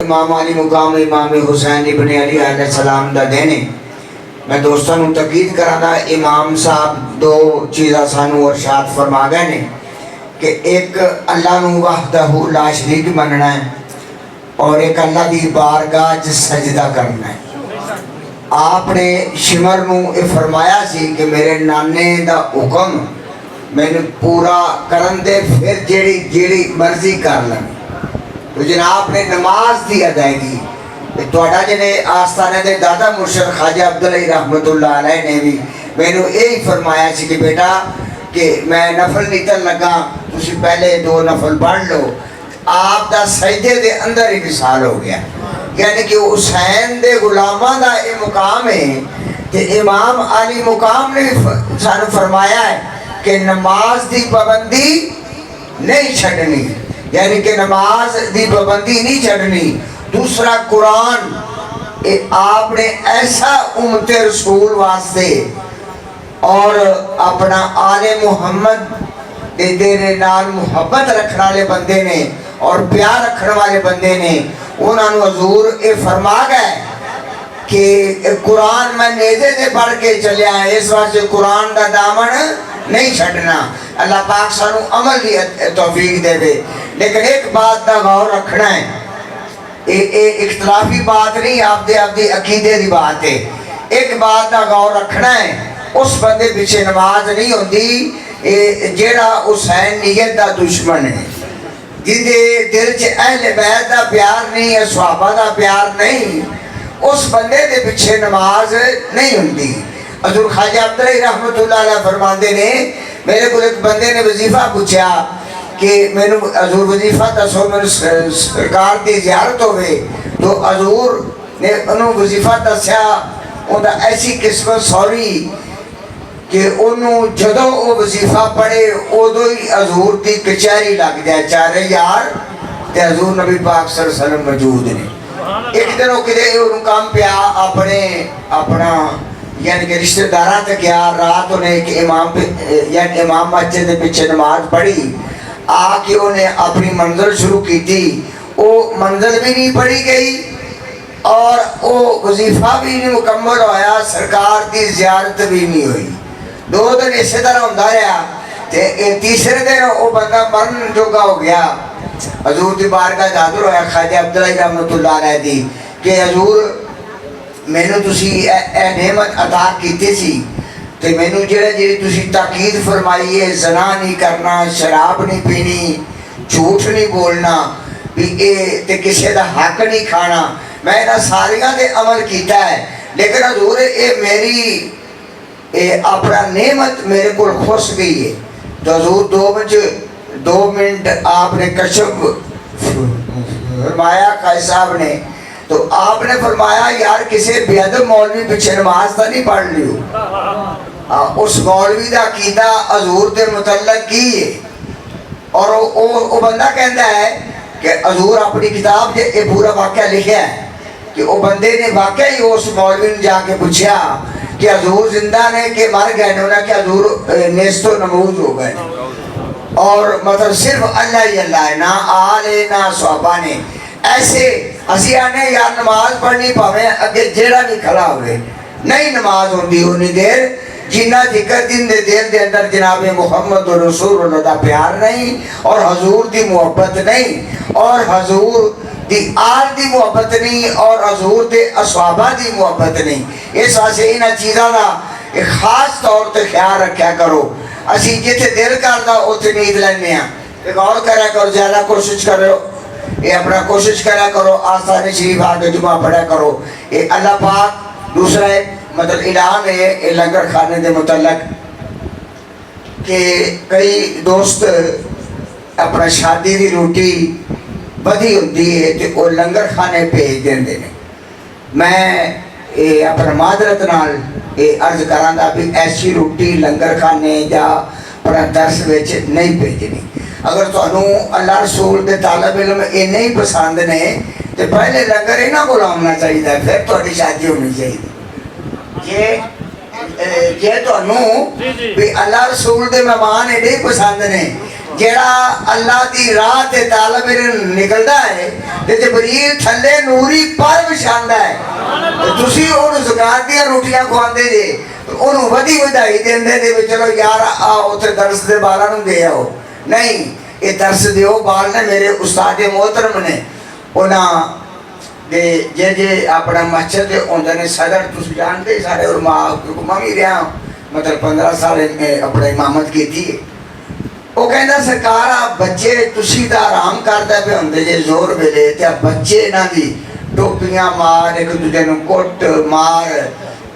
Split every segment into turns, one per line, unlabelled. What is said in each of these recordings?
इमाम अली मुकाम इमाम हुसैन इब्न अली अलैहिस्सलाम दा दिन है। मैं दोस्तों को तकीद कराना, इमाम साहब दो चीज़ा सानू इरशाद फरमा गए ने कि एक अल्लाह नू वहदहू ला शरीक मनना है और एक अल्लाह की बारगाह च सजदा करना है। आपने शिमर नू ये फरमाया सी कि मेरे नाने दा हुक्म मैंने पूरा करन दे, फिर जेड़ी जेड़ी मर्जी कर लें। तो जनाब ने नमाज की अदायगी तुहाडा जिहड़े आस्थाने दे दादा मुर्शद ख्वाजा अब्दुल अली रहमतुल्लाह अलैह ने भी मैनू यही फरमाया सी कि बेटा कि मैं नफल निकल लगा, तुसी पहले दो नफल पढ़ लो। आप दा सजदे दे अंदर ही विसाल हो गया, यानी कि हुसैन दे गुलामां दा ये मुकाम है। ते इमाम अली मुकाम ने सानू फरमाया है कि नमाज की पाबंदी नहीं छड़नी, यानी कि नमाज की पाबंदी नहीं छड़नी। दूसरा कुरान आपने ऐसा उम्मते रसूल वास्ते और अपना आले मुहम्मद तेरे नाल मुहब्बत रखने वाले बंदे ने और प्यार रखने वाले बंदे ने उन्होंने हजूर ये फरमा गए कि कुरान मैं नेज़े से पढ़ के चलिया है, इस वास्ते कुरान का दामन नहीं छड़ना। अल्लाह पाक सानू अमल की तौफीक देवे। लेकिन एक बात का गौर रखना है, ये इख्तलाफी बात नहीं, आपदे अकीदे की बात है। एक बात का गौर रखना है, उस बंदे पीछे नमाज नहीं होती जेड़ा हुसैन नीयत का दुश्मन है, जिंदे दिल च अहले बैत का प्यार नहीं है, सहाबा का प्यार नहीं, उस बंदे के पीछे नमाज नहीं होती। हज़ूर ख्वाजा अब्दुल अली रहमतुल्लाह अलैह फरमाते ने, मेरे को एक बंदे ने वजीफा पूछा कि मैनू हजूर वजीफा दसो, मैनू सरकार की जियारत होवे। तो हजूर ने उन्होंने वजीफा दसिया, उनका ऐसी किस्मत सॉरी कि उन्होंने जदों वो वजीफा पढ़े उदों ही हजूर की कचहरी लग जाए चारे यार, ते हजूर नबी पाक सल्लल्लाहु अलैहि वसल्लम मौजूद ने। एक दिन वो कि काम पिया अपने अपना यानी कि रिश्तेदारा तक गया, रात उन्हें एक इमाम यानी इमाम मस्जिद के पीछे नमाज पढ़ी, आके उन्हें अपनी मंजिल शुरू की थी। वो मंजिल भी नहीं पढ़ी गई और वो वजीफा भी नहीं मुकम्मल होया, सरकार की जियारत भी नहीं हुई। 2 दिन इस तरह होता रहा, ते तीसरे दिन वो बंदा मरन जोगा हो गया। हजूर की बारगाह हाज़िर होया ख्वाजा अब्दुल अली रहमतुल्लाह अलैह दी कि हजूर मैनू तुसी नेमत अता की सी, ते मैनू जी तुसी ताकीद फरमाई है, ज़ना नहीं करना, शराब नहीं पीनी, झूठ नहीं बोलना, भी ये किसी का हक नहीं खाना, मैं इन्हां सारियां दे अमल किया है। लेकिन हजूर ये मेरी अपना नेमत मेरे को खुश गई है। तो हजूर 2 मिनट आपने कशफ फरमाया काजी साहब ने, तो आपने फरमाया यार किसी बेअदब मौलवी पीछे नमाज तो नहीं पढ़ लियो। उस मौलवी का अकीदा हजूर के मुतल्लक की है। और वो बंदा कहता है कि हजूर अपनी किताब से ये पूरा वाक़या लिखा है कि वो बंदे ने वाकई ही उस मौलवी ने जाके पूछा कि हजूर जिंदा ने कि मर गए ने, उन्हें कि हजूर नेस्तो नमूज हो गए और मतलब सिर्फ अल्लाह ही अल्लाह है, ना आले ना सहाबा ने। ऐसे असी आने यार नमाज पढ़नी पावे अगे जेड़ा भी खड़ा हुए, नहीं नमाज होती उन्नी देर जिन्ना जिक्र दिन दे दिल दे अंदर जनाब मुहम्मद रसूलुल्लाह दा प्यार नहीं और हजूर की मुहब्बत नहीं और हजूर की आल की मुहब्बत नहीं और हजूर के असहाबा की मुहब्बत नहीं। इस वास्ते इन्हां चीज़ों का एक खास तौर पर ख्याल रखा करो। असी जिथे दिल करता उत्थे नींद लैंदे हां। गौर करा करो, ज़्यादा कोशिश करो, ये अपना कोशिश करा करो, आस्थाने शरीफ आके जुमा पढ़ा करो। ये अल्लाह पाक दूसरा एक मतलब इनाम है ये लंगर खाने के मुतल्लक कि कई दोस्त अपना शादी की रोटी बधी होती है तो वो लंगर खाने भेज देंगे ने। मैं ये अपना मादरत नाल ये अर्ज करांगा भी ऐसी रोटी लंगर खाने या अपना दर्स विच नहीं भेजनी। अगर तुहानू अल्लाह रसूल के तालब इल्म ये नहीं पसंद ने तो पहले लंगर इन्हां कोल आउणा चाहिए, फिर तुहाडी शादी होनी चाहिए। जे तुहानू भी अल्लाह रसूल के मेहमान एडे पसंद ने जेड़ा अल्लाह की राह ते तालब इल्म निकलता है ते जबरील थल्ले नूरी पर विछांदा है ते तुसी ओनू ज़कात दी रोटियां खवांदे जे ओनू वधी वधाई देंदे ने भी चलो यार आओ उथे दर्स दे बालां नू दे आओ नहीं ये दर्स दिओ बाल ने मेरे उस्ताद मोहतरम ने उन्हां दे जे जे अपना मस्जिद दे होंदे ने सदर तुसी जानदे सारे उलमा मैं भी रहा मतलब 15 साल अपने इमामत की थी वो कहता सरकार आ बच्चे तुसी तो आराम करते पे होंगे जे जोर वेले ते बच्चे इन्हां दी टोपियां मार एक दूजे नूं कुट मार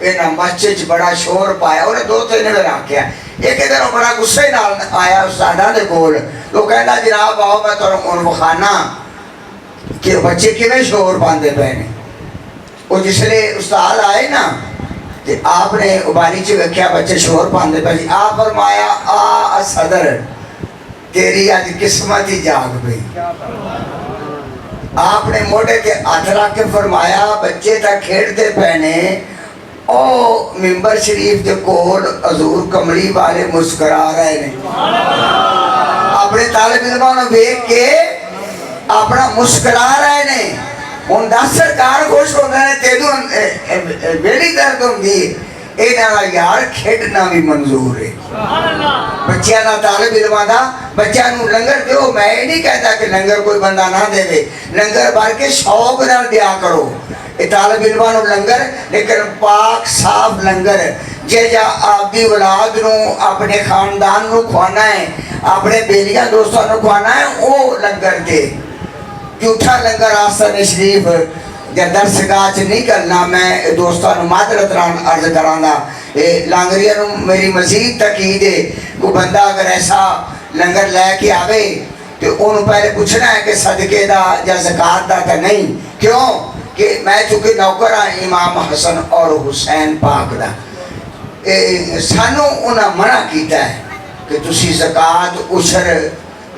इन्हां मस्जिद च बड़ा शोर पाया उन्हें 2-3 बार आख्या एक दिन बड़ा गुस्से नाल आया उस्तादा दे कोल तो कहता जनाब आओ मैं तुहानूं हुण विखाना कि बच्चे किवें शोर पांदे पे ने वो जिसले उस्ताद आए ना ते आपने उबारी च वेख्या बच्चे शोर पांदे पे सी आप फरमाया आ सदर तेरी अज किस्मत ही जाग गई आपने मोढ़े ते हाथ रख के फरमाया बच्चे तो खेडते पे ने ओ मिंबर शरीफ के कोल हजूर कमली वाले मुस्कुरा रहे ने अपने तालिब इल्मां नूं वेख के अपना मुस्कुरा रहे ने हुण दस सरकार खुश होंदे ने तेनू वेली दर्द होंदी इन्हां यार खेडना भी मंजूर है बच्चों का तालिब इल्मां दा बच्चों नूं लंगर दो मैं ये नहीं कहता कि लंगर कोई बंदा ना देवे लंगर भर के शौक नाल दिया करो ये तालिब इल्मां नूं लंगर लेकिन पाक साफ लंगर जे जा आपकी औलाद नूं अपने खानदान नूं खवाना है अपने बेलियां दोस्तों नूं खवाना है वो लंगर दे झूठा लंगर आसन शरीफ या दरसगाह च नहीं करना मैं दोस्तों माजरत अर्ज करांगा लांगरिया मेरी मजीद तकीद है कोई बंदा अगर ऐसा लंगर लैके आवे तो उन्होंने पहले पूछना है कि सदके दा या ज़कात दा तो नहीं क्यों कि मैं चूंकि नौकर हाँ इमाम हसन और हुसैन पाक दा सानू उन्हें मना किया है कि तुसी ज़कात उशर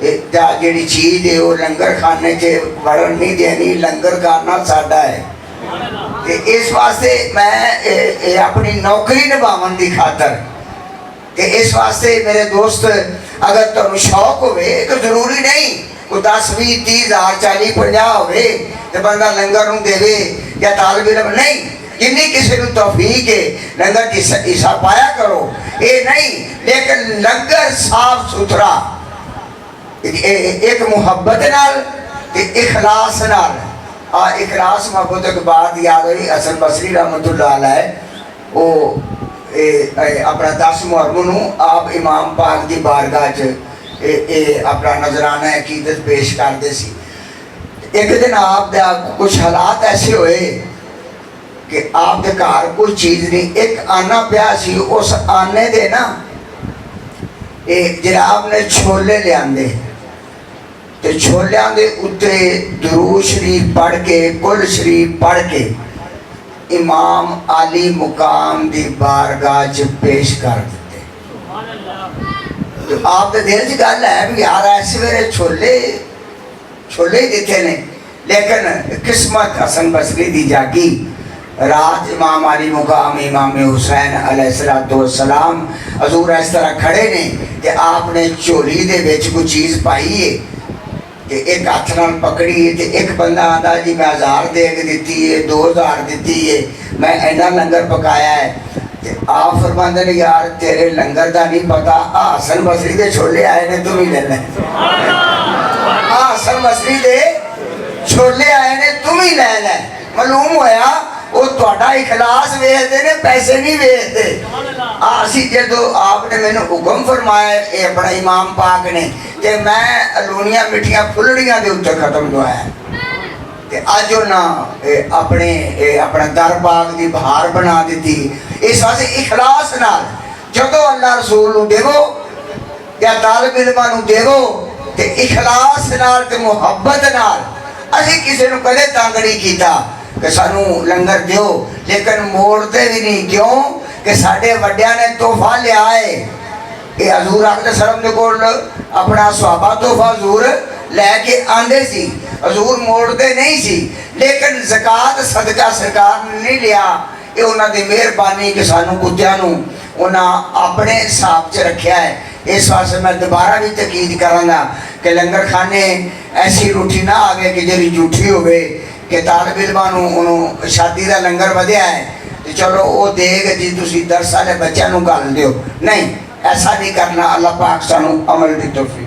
जी चीज़ है वो लंगर खाने च वड़न नहीं देनी लंगर खाना साडा है इस वास्ते मैं अपनी नौकरी निभावन की खातर इस वास्ते मेरे दोस्त अगर तुहानू शौक होवे तो जरूरी नहीं कोई 10-20-30 हज़ार 40-50 होवे तो बंदा लंगर नूं देवे या तालिब इल्म नहीं जिन्नी किसी को तौफीक है लंगर की हिस्सा पाया करो ये नहीं लेकिन लंगर साफ सुथरा एक मुहब्बत नाल इखलास नाल इखलास मोहब्बत के बाद याद हुई हसन बसरी रहमतुल्लाह अलैह वो अपना 10 मुहर्रम नूं आप इमाम पाक की बारगाह च अपना नजराना अकीदत पेश करते सी एक दिन आप दा कुछ हालात ऐसे हुए कि आप दे घर कोई चीज़ नहीं एक आना पिया सी उस आने दे ना जनाब ने छोले लियादे तो छोलियां दे उत्ते दुरूद शरीफ पढ़ के कुल शरीफ पढ़ के इमाम आली मुकाम दी बारगाह च पेश कर दिते तो आप दे दिल च गल है भी यार ऐसे वेले छोले छोले ही दिते ने लेकिन किस्मत हसन बसरी दी जागी रात इमाम अली मुकाम इमाम हुसैन अलैहिस्सलाम हजूर इस तरह खड़े ने कि आपने झोली दे विच कोई चीज़ पाई है कि एक हाथ नाल पकड़ी है तो एक बंदा आंदा जी मैं 1000 दे के दी है 2000 दी है मैं इन्ना लंगर पकाया है तो आप फरमांदे ने यार तेरे लंगर का नहीं पता हसन बसरी दे छोले आए ने तू भी ले ले हसन बसरी दे छोले आए ने तू भी ले ले मालूम होया वो तुहाडा इखलास वेखदे ने पैसे नहीं वेखदे असी जो आपने मैंने हुक्म फरमाया ये अपना इमाम पाक ने कि मैं लूनियां मिठियां फुलड़ियां के उत्ते खत्म दुआया अज उन्हें अपने अपना दर बाग की बहार बना दी इस वास्ते इखलास नाल जदों अल्लाह रसूल नूं देवो या तालिब इल्मां नूं देवो ते इखलास नाल ते मुहब्बत नाल असी किसी नूं कदे तंग नहीं कीता कि सानू लंगर दो लेकिन मोड़ते भी नहीं क्यों कि साडे वड्डियां ने तोहफा लिया है ये हजूर अकबर सलम दे कोल अपना सुहाबा तोहफा हजूर लैके आंदे सी हजूर मोड़ते नहीं सी लेकिन ज़कात सदका सरकार ने नहीं लिया ये उन्होंने मेहरबानी कि सानू कुत्तियां नू उन्हें अपने हिसाब च रखा है इस वास्ते मैं दोबारा भी तकीद करांगा कि लंगर खाने ऐसी रोटी ना आवे कि जी झूठी हो कि तालब इलमां नूं उन्होंने शादी का लंगर वधिया है तो चलो वो देग जी तुसीं 10 साल बच्चों को गल दो नहीं, ऐसा नहीं करना। अल्लाह पाक सानू अमल दी तौफीक